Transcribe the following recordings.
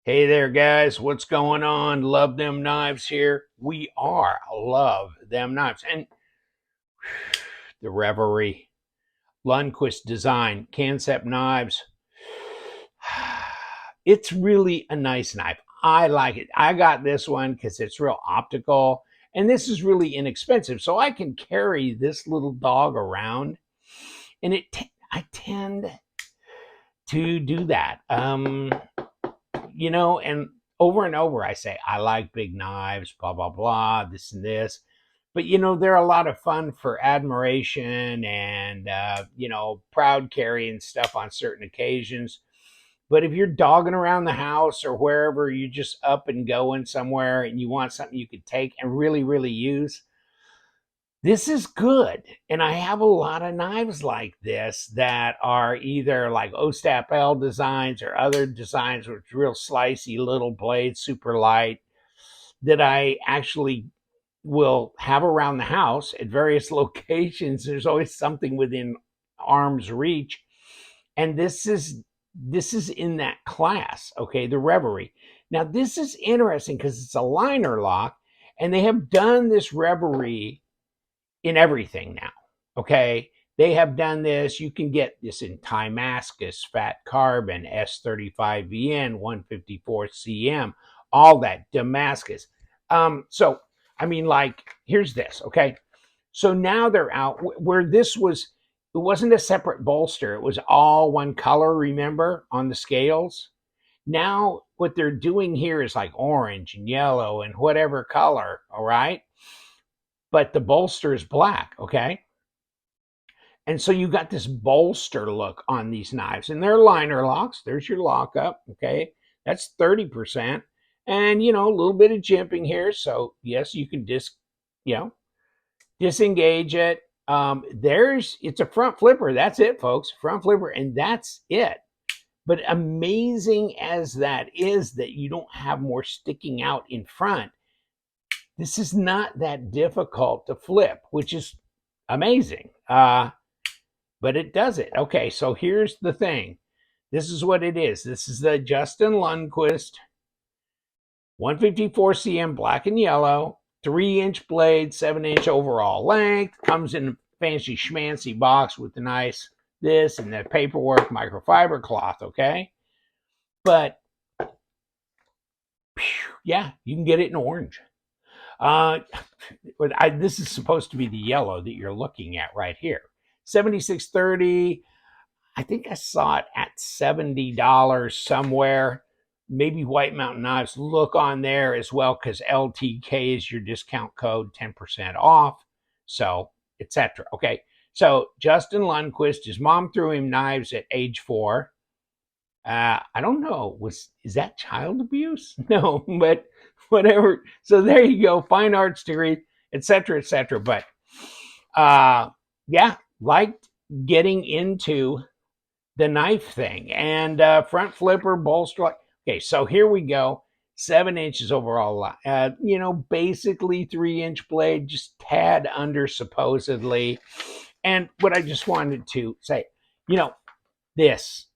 Hey there, guys. What's going on? Love Them Knives here. We are Love Them Knives. And the Reverie Lundquist design, Kansept knives. It's really a nice knife. I like it. I got this one because it's real optical. And this is really inexpensive. So I can carry this little dog around. And I tend to do that. And over I say, I like big knives, blah, blah, blah, this and this. But, they're a lot of fun for admiration and, proud carry and stuff on certain occasions. But if you're dogging around the house or wherever, you're just up and going somewhere and you want something you could take and really, really use, this is good. And I have a lot of knives like this that are either like Ostap L designs or other designs with real slicey little blades, super light, that I actually will have around the house at various locations. There's always something within arm's reach. And this is in that class, okay, the Reverie. Now this is interesting because it's a liner lock, and they have done this Reverie in everything now. Okay. They have done this. You can get this in Damascus, fat carbon, S35VN, 154 cm, all that Damascus. Like, here's this. Okay. So now they're out where this was, it wasn't a separate bolster. It was all one color, remember, on the scales. Now, what they're doing here is like orange and yellow and whatever color. All right, but the bolster is black, okay? And so you got this bolster look on these knives, and they're liner locks. There's your lockup, okay? That's 30%. And, a little bit of jimping here. So, yes, you can you know, disengage it. It's a front flipper. That's it, folks. Front flipper, and that's it. But amazing as that is that you don't have more sticking out in front, this is not that difficult to flip, which is amazing. But it does it. Okay, so here's the thing. This is what it is. This is the Justin Lundquist 154 cm black and yellow, 3-inch blade, 7-inch overall length. Comes in a fancy schmancy box with the nice this and the paperwork, microfiber cloth. Okay, but yeah, you can get it in orange. This is supposed to be the yellow that you're looking at right here. 7630. I think I saw it at $70 somewhere. Maybe White Mountain Knives. Look on there as well, because LTK is your discount code, 10% off. So, etc. Okay. So Justin Lundquist, his mom threw him knives at age 4. I don't know. Is that child abuse? No, but whatever. So there you go. Fine arts degree, etc., etc. But yeah, liked getting into the knife thing and front flipper bolster. Okay, so here we go. 7 inches overall. Basically 3-inch blade, just tad under supposedly. And what I just wanted to say, this.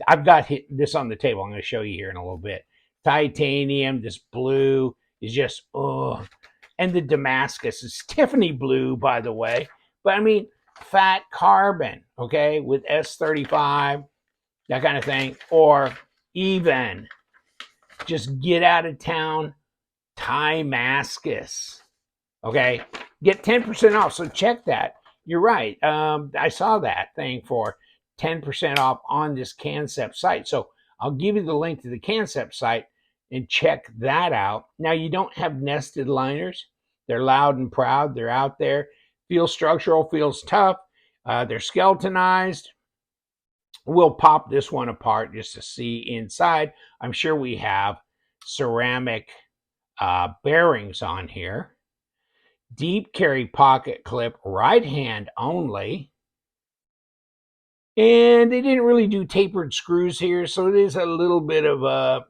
I've got this on the table. I'm going to show you here in a little bit. Titanium, this blue is just, oh. And the Damascus is Tiffany blue, by the way. But I mean, fat carbon, okay, with S35, that kind of thing. Or even just get out of town, Damascus, okay? Get 10% off. So check that. You're right. I saw that thing for 10% off on this Kansept site. So I'll give you the link to the Kansept site and check that out. Now, you don't have nested liners. They're loud and proud. They're out there. Feels structural, feels tough. They're skeletonized. We'll pop this one apart just to see inside. I'm sure we have ceramic bearings on here. Deep carry pocket clip, right hand only. And they didn't really do tapered screws here, so it is a little bit of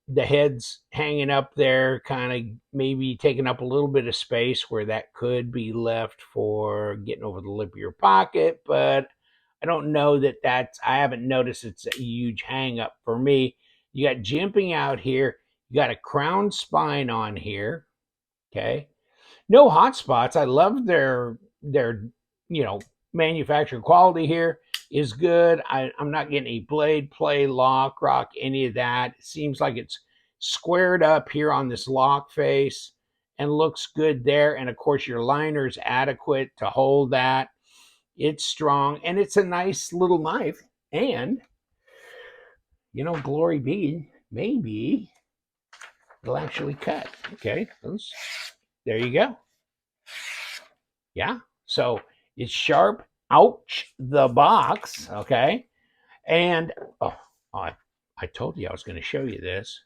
the head's hanging up there, kind of maybe taking up a little bit of space where that could be left for getting over the lip of your pocket. But I don't know I haven't noticed it's a huge hang up for me. You got jimping out here. You got a crown spine on here. Okay. No hot spots. I love their you know manufacturer quality here is good. I'm not getting any blade play, lock, rock, any of that. It seems like it's squared up here on this lock face and looks good there. And of course, your liner is adequate to hold that. It's strong and it's a nice little knife. And glory be, maybe it'll actually cut. Okay, there you go. Yeah. So it's sharp. Ouch, the box. Okay. And I told you I was going to show you this.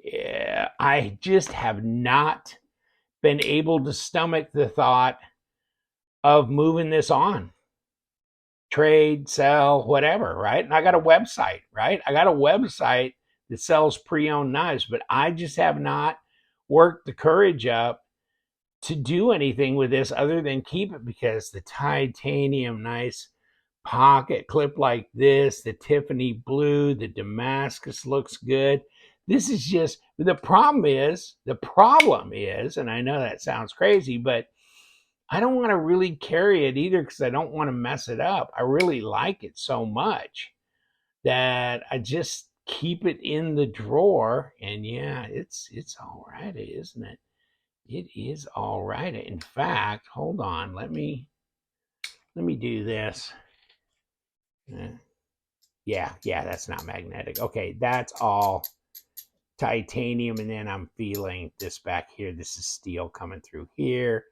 Yeah, I just have not been able to stomach the thought of moving this on. Trade, sell, whatever, right? And I got a website, right? I got a website that sells pre-owned knives, but I just have not worked the courage up to do anything with this other than keep it because the titanium nice pocket clip like this, the Tiffany blue, the Damascus looks good. This is just the problem is, and I know that sounds crazy, but I don't want to really carry it either because I don't want to mess it up. I really like it so much that I just keep it in the drawer. And yeah, it's all right, isn't it? It is all right. In fact, hold on. Let me do this. Yeah, that's not magnetic. Okay, that's all titanium, and then I'm feeling this back here. This is steel coming through here.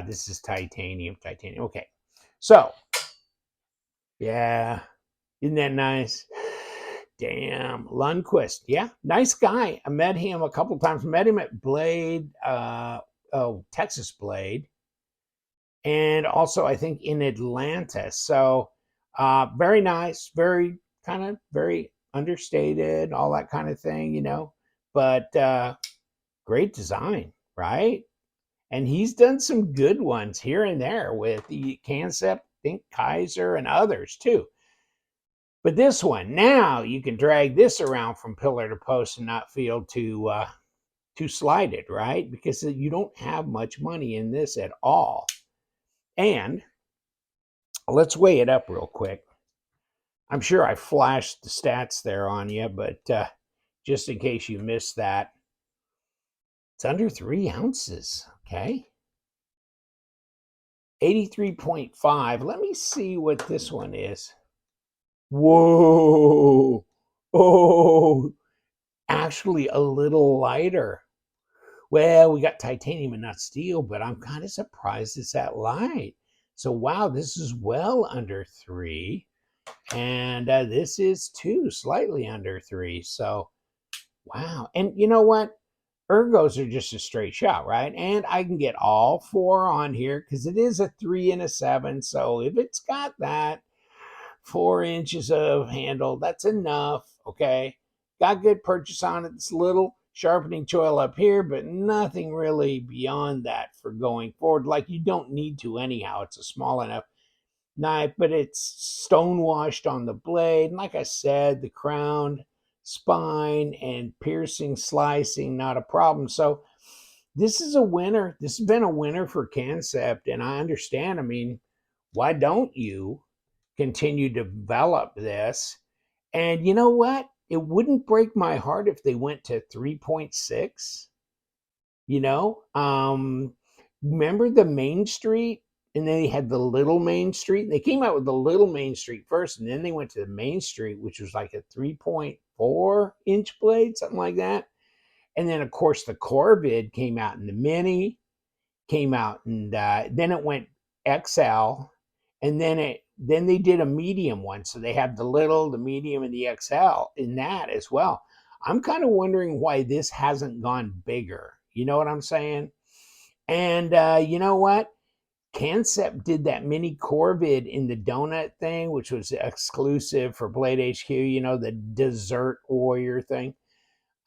This is titanium. Okay, so yeah, isn't that nice? Damn, Lundquist. Yeah, nice guy. I met him a couple times. Met him at Blade, Texas Blade, and also I think in Atlanta. So very nice, very understated, all that kind of thing, but great design, right? And he's done some good ones here and there with the Kansept, think Kaiser, and others too. But this one, now you can drag this around from pillar to post and not feel too slighted, right? Because you don't have much money in this at all. And let's weigh it up real quick. I'm sure I flashed the stats there on you, but just in case you missed that, it's under 3 ounces, okay? 83.5. Let me see what this one is. Whoa. Oh, actually a little lighter. Well, we got titanium and not steel, but I'm kind of surprised it's that light. So, wow, this is well under 3. And this is 2, slightly under 3. So, wow. And you know what? Ergos are just a straight shot, right? And I can get all 4 on here because it is a 3 and a 7. So if it's got that 4 inches of handle, that's enough. Okay. Got good purchase on it. This little sharpening choil up here, but nothing really beyond that for going forward. Like you don't need to anyhow. It's a small enough knife, but it's stone washed on the blade. And like I said, the crown, spine, and piercing, slicing, not a problem. So this is a winner. This has been a winner for Kansept, and I understand. I mean, why don't you continue to develop this? And you know what? It wouldn't break my heart if they went to 3.6. You know, remember the Main Street? And then they had the Little Main Street. They came out with the Little Main Street first, and then they went to the Main Street, which was like a 3.4-inch blade, something like that. And then, of course, the Corvid came out in the Mini, came out, and then it went XL, and then they did a medium one. So they have the little, the medium, and the XL in that as well. I'm kind of wondering why this hasn't gone bigger. You know what I'm saying? And you know what? Kansept did that mini Corvid in the donut thing, which was exclusive for Blade HQ, the dessert warrior thing.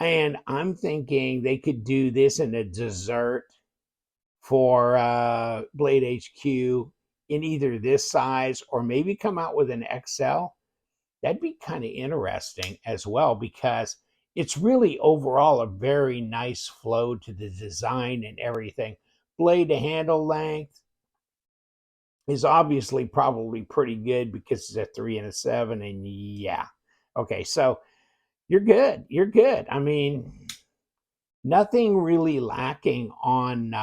And I'm thinking they could do this in a dessert for Blade HQ in either this size or maybe come out with an XL. That'd be kind of interesting as well, because it's really overall a very nice flow to the design and everything. Blade to handle length is obviously probably pretty good because it's a 3 and a 7, and yeah. Okay, so you're good. You're good. I mean, nothing really lacking on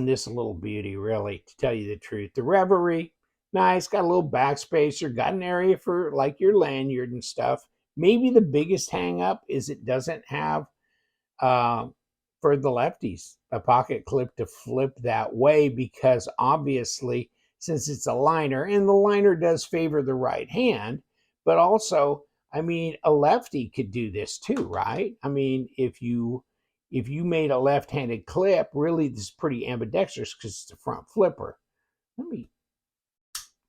this little beauty, really, to tell you the truth. The Reverie, nice, got a little backspacer, got an area for like your lanyard and stuff. Maybe the biggest hang up is it doesn't have uh, for the lefties a pocket clip to flip that way, because obviously, since it's a liner, and the liner does favor the right hand, but also, I mean, a lefty could do this too, right? I mean, if you made a left-handed clip, really this is pretty ambidextrous because it's a front flipper. Let me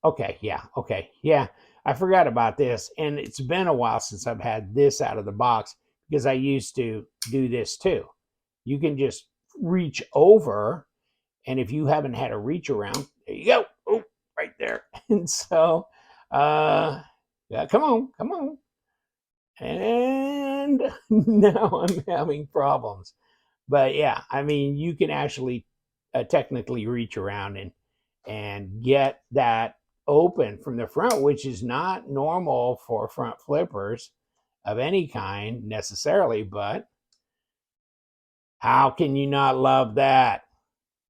Okay, yeah, okay, yeah. I forgot about this, and it's been a while since I've had this out of the box, because I used to do this too. You can just reach over, and if you haven't had a reach around, there you go. Oh, right there. And so, yeah, come on, come on. And now I'm having problems. But yeah, I mean, you can actually technically reach around and get that open from the front, which is not normal for front flippers of any kind necessarily. But how can you not love that?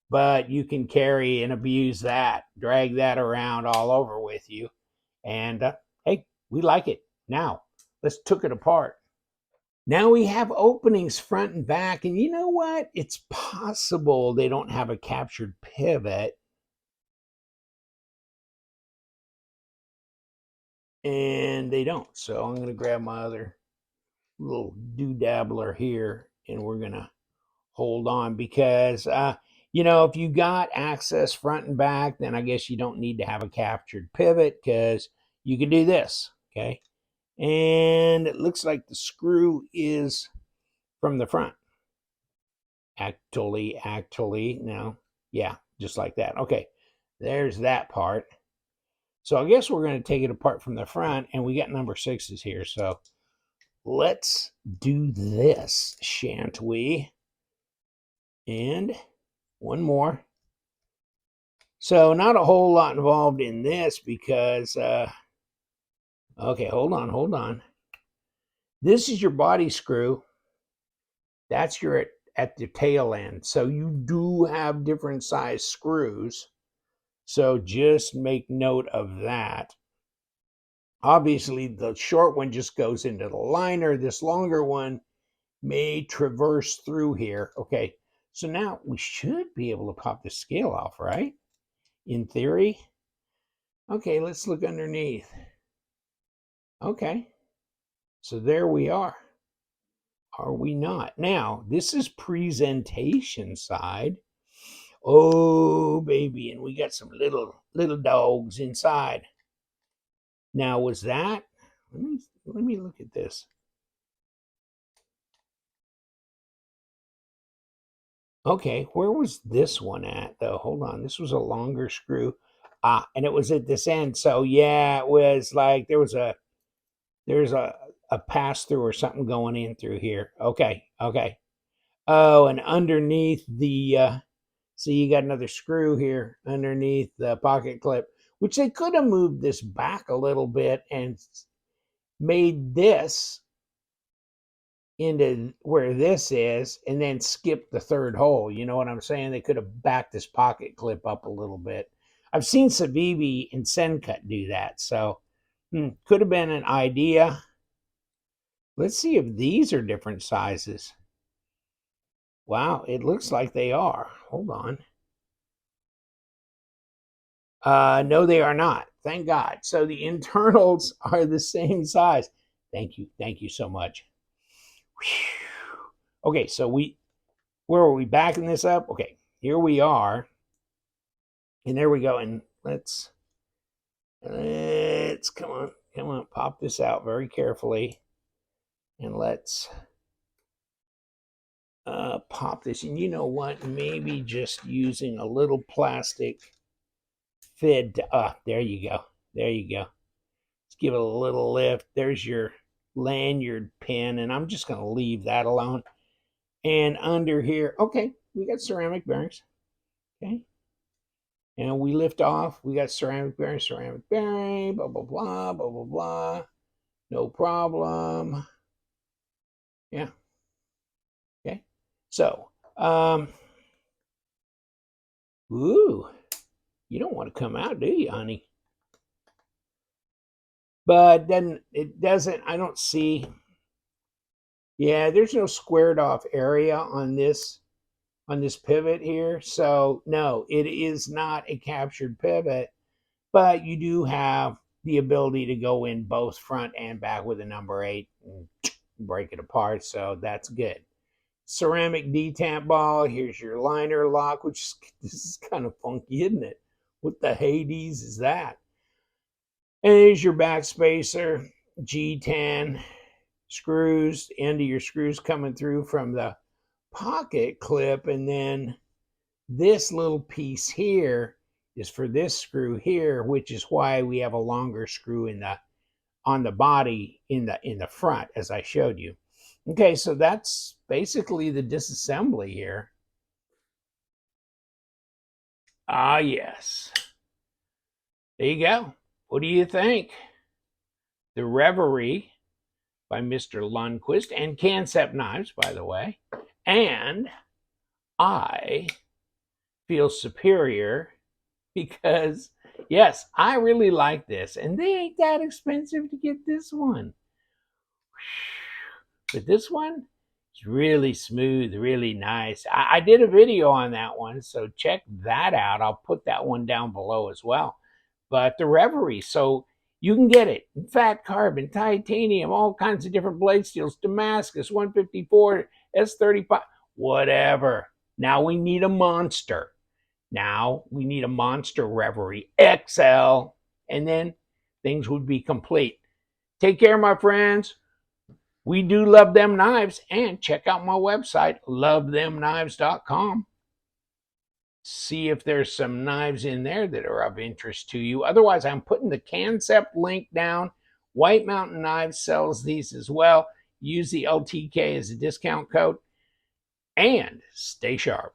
But you can carry and abuse that, drag that around all over with you. And hey, we like it. Now, let's took it apart. Now we have openings front and back. And you know what? It's possible they don't have a captured pivot. And they don't. So I'm going to grab my other little doodabbler here, and we're going to hold on, because, if you got access front and back, then I guess you don't need to have a captured pivot, because you can do this. Okay. And it looks like the screw is from the front. Actually, now, yeah, just like that. Okay, there's that part. So I guess we're going to take it apart from the front, and we got number 6s here. So let's do this, shan't we? And one more. So not a whole lot involved in this, because, okay, hold on. This is your body screw. That's your at the tail end. So you do have different size screws. So just make note of that. Obviously, the short one just goes into the liner. This longer one may traverse through here. Okay, so now we should be able to pop the scale off, right? In theory. Okay, let's look underneath. Okay, so there we are. Are we not? Now, this is presentation side. Oh, baby, and we got some little dogs inside. Now, was that? Let me look at this. Okay, where was this one at though? Hold on, this was a longer screw. And it was at this end. So yeah, it was like there's a pass through or something going in through here. Okay, okay. Oh, and underneath the see, you got another screw here underneath the pocket clip, which they could have moved this back a little bit and made this into where this is, and then skip the third hole. You know what I'm saying? They could have backed this pocket clip up a little bit. I've seen Savivi and Sencut do that. So could have been an idea. Let's see if these are different sizes. Wow, it looks like they are. Hold on. No, they are not. Thank God. So the internals are the same size. Thank you. Thank you so much. Whew. Okay, so where are we backing this up? Okay, here we are. And there we go. And let's come on, pop this out very carefully. And let's pop this. And you know what? Maybe just using a little plastic fid. There you go. There you go. give it a little lift. There's your lanyard pin, and I'm just going to leave that alone. And under here, okay, we got ceramic bearings. Okay. And we lift off. We got ceramic bearing, blah, blah, blah, blah, blah, blah. No problem. Yeah. Okay. So, ooh, you don't want to come out, do you, honey? But then it doesn't, I don't see, yeah, there's no squared off area on this pivot here. So no, it is not a captured pivot, but you do have the ability to go in both front and back with a number 8 and break it apart. So that's good. Ceramic detamp ball. Here's your liner lock, which this is kind of funky, isn't it? What the Hades is that? And there's your back spacer, G10 screws, end of your screws coming through from the pocket clip, and then this little piece here is for this screw here, which is why we have a longer screw in the on the body in the front, as I showed you. Okay, so that's basically the disassembly here. Ah, yes. There you go. What do you think? The Reverie by Mr. Lundquist and Kansept Knives, by the way. And I feel superior because, yes, I really like this. And they ain't that expensive to get this one. But this one is really smooth, really nice. I did a video on that one, so check that out. I'll put that one down below as well. But the Reverie, so you can get it. Fat carbon, titanium, all kinds of different blade steels, Damascus, 154, S35, whatever. Now we need a monster. Now we need a monster Reverie XL, and then things would be complete. Take care, my friends. We do love them knives, and check out my website, lovethemknives.com. See if there's some knives in there that are of interest to you. Otherwise, I'm putting the Kansept link down. White Mountain Knives sells these as well. Use the LTK as a discount code, and stay sharp.